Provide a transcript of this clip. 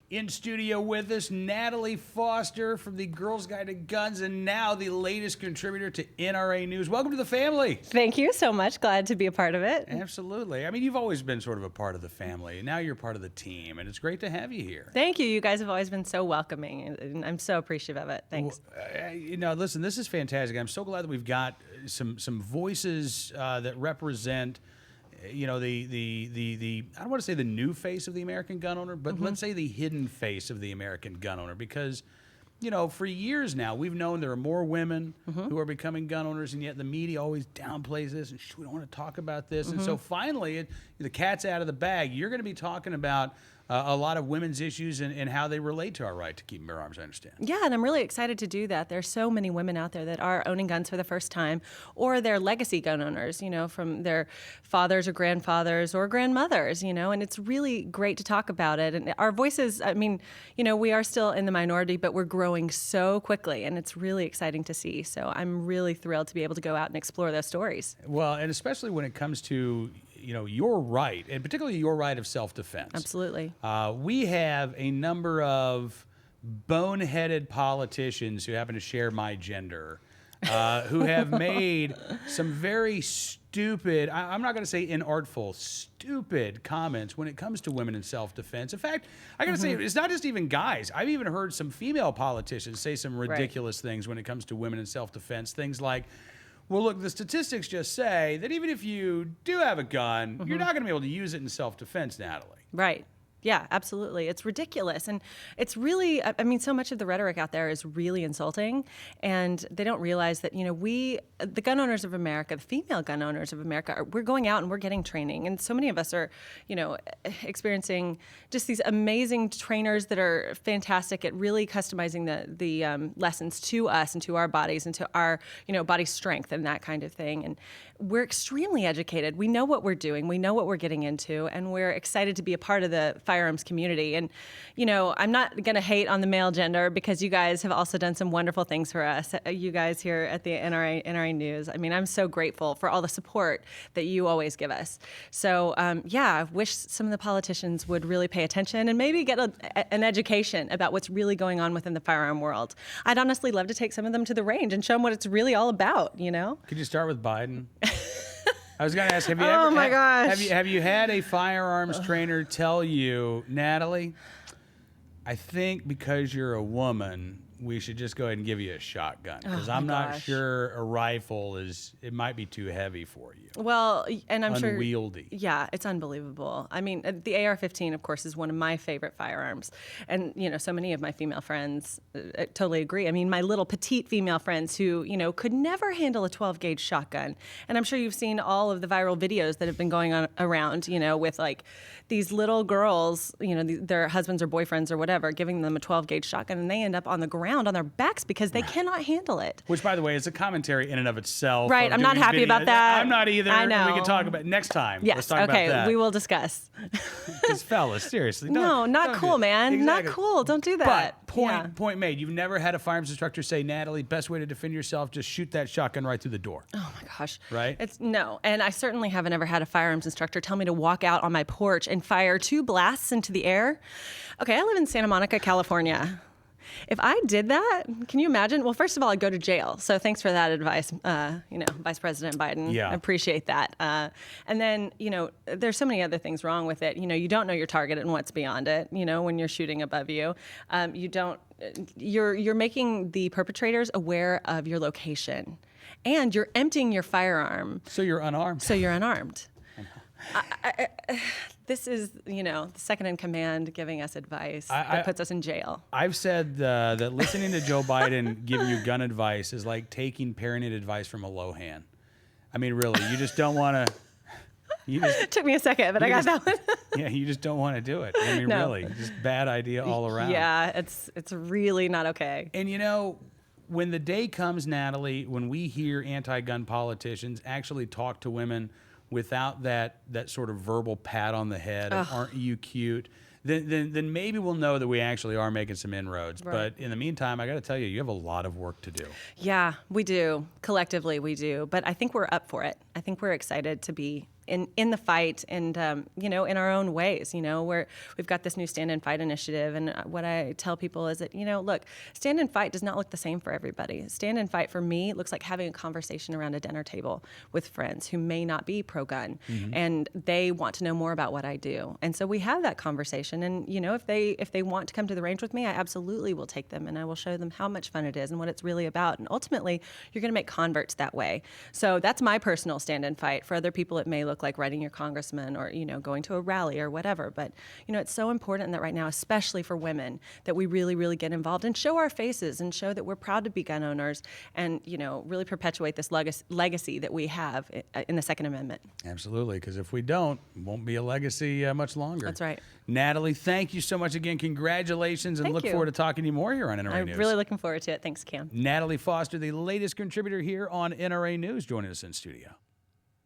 In studio with us, Natalie Foster from the Girls Guide to Guns, and now the latest contributor to NRA News. Welcome to the family. Thank you so much. Glad to be a part of it. Absolutely. I mean, you've always been sort of a part of the family, and now you're part of the team, and it's great to have you here. Thank you. You guys have always been so welcoming, and I'm so appreciative of it. Thanks. Well, listen, this is fantastic. I'm so glad that we've got some voices that represent the I don't want to say the new face of the American gun owner, but let's say the hidden face of the American gun owner, because for years now we've known there are more women who are becoming gun owners, and yet the media always downplays this and we don't want to talk about this. And so finally the cat's out of the bag. You're going to be talking about a lot of women's issues and how they relate to our right to keep and bear arms, I understand. Yeah, and I'm really excited to do that. There's so many women out there that are owning guns for the first time, or they're legacy gun owners, from their fathers or grandfathers or grandmothers, and it's really great to talk about it. And our voices, we are still in the minority, but we're growing so quickly, and it's really exciting to see. So I'm really thrilled to be able to go out and explore those stories. Well, and especially when it comes to your right, and particularly your right of self-defense. Absolutely. We have a number of boneheaded politicians who happen to share my gender, who have made some very stupid, I'm not going to say inartful, stupid comments when it comes to women in self-defense. In fact, I got to say, it's not just even guys. I've even heard some female politicians say some ridiculous things when it comes to women in self-defense. Things like, well, look, the statistics just say that even if you do have a gun, you're not going to be able to use it in self-defense, Natalie. Right. Yeah, absolutely. It's ridiculous. And it's really, so much of the rhetoric out there is really insulting. And they don't realize that, the gun owners of America, the female gun owners of America, we're going out and we're getting training. And so many of us are, experiencing just these amazing trainers that are fantastic at really customizing the lessons to us and to our bodies and to our, body strength and that kind of thing. And we're extremely educated. We know what we're doing. We know what we're getting into. And we're excited to be a part of the firearms community. And, I'm not going to hate on the male gender, because you guys have also done some wonderful things for us. You guys here at the NRA News. I'm so grateful for all the support that you always give us. So, I wish some of the politicians would really pay attention and maybe get an education about what's really going on within the firearm world. I'd honestly love to take some of them to the range and show them what it's really all about, Could you start with Biden? I was going to ask, have you had a firearms trainer tell you, Natalie, I think because you're a woman, we should just go ahead and give you a shotgun, because I'm not sure a rifle it might be too heavy for you. Well, and I'm unwieldy. Sure. Yeah, it's unbelievable. The AR-15, of course, is one of my favorite firearms. And, so many of my female friends totally agree. My little petite female friends who, could never handle a 12-gauge shotgun. And I'm sure you've seen all of the viral videos that have been going on around, with like these little girls, their husbands or boyfriends or whatever, giving them a 12-gauge shotgun, and they end up on the ground on their backs because they cannot handle it. Which, by the way, is a commentary in and of itself. Right, I'm not happy about that. I'm not either. I know. We can talk about it next time. Yes, let's talk about that. We will discuss. Because fellas, seriously. Not cool, man. Exactly. Not cool. Don't do that. But point made. You've never had a firearms instructor say, Natalie, best way to defend yourself, just shoot that shotgun right through the door. Oh my gosh. Right? No. And I certainly haven't ever had a firearms instructor tell me to walk out on my porch and fire 2 blasts into the air. Okay, I live in Santa Monica, California. If I did that, can you imagine? Well, first of all, I'd go to jail. So thanks for that advice, Vice President Biden. Yeah. I appreciate that. And then, there's so many other things wrong with it. You don't know your target and what's beyond it, when you're shooting above you. You're making the perpetrators aware of your location, and you're emptying your firearm. So you're unarmed. This is, the second in command giving us advice that puts us in jail. I've said that listening to Joe Biden giving you gun advice is like taking parenting advice from a Lohan. Really, you just don't want to. It took me a second, but I got that one. Yeah, you just don't want to do it. No. Really, just bad idea all around. Yeah, it's really not okay. And when the day comes, Natalie, when we hear anti-gun politicians actually talk to women without that sort of verbal pat on the head of, aren't you cute, then maybe we'll know that we actually are making some inroads. Right. But in the meantime, I got to tell you have a lot of work to do. Yeah, we do. Collectively, we do. But I think we're up for it. I think we're excited to be in the fight and, you know, in our own ways. You know, we've got this new Stand and Fight initiative. And what I tell people is that, you know, look, Stand and Fight does not look the same for everybody. Stand and Fight for me looks like having a conversation around a dinner table with friends who may not be pro-gun, and they want to know more about what I do. And so we have that conversation. And, you know, if they want to come to the range with me, I absolutely will take them, and I will show them how much fun it is and what it's really about. And ultimately, you're going to make converts that way. So that's my personal Stand and Fight. For other people, it may look like writing your congressman or, you know, going to a rally or whatever. But, you know, it's so important that right now, especially for women, that we really, really get involved and show our faces and show that we're proud to be gun owners and, you know, really perpetuate this legacy that we have in the Second Amendment. Absolutely, because if we don't, it won't be a legacy much longer. That's right. Natalie, thank you so much again. Congratulations, and Thank look you. forward to talking to you more here on NRA News. I'm really looking forward to it. Thanks, Cam. Natalie Foster, the latest contributor here on NRA News, joining us in studio.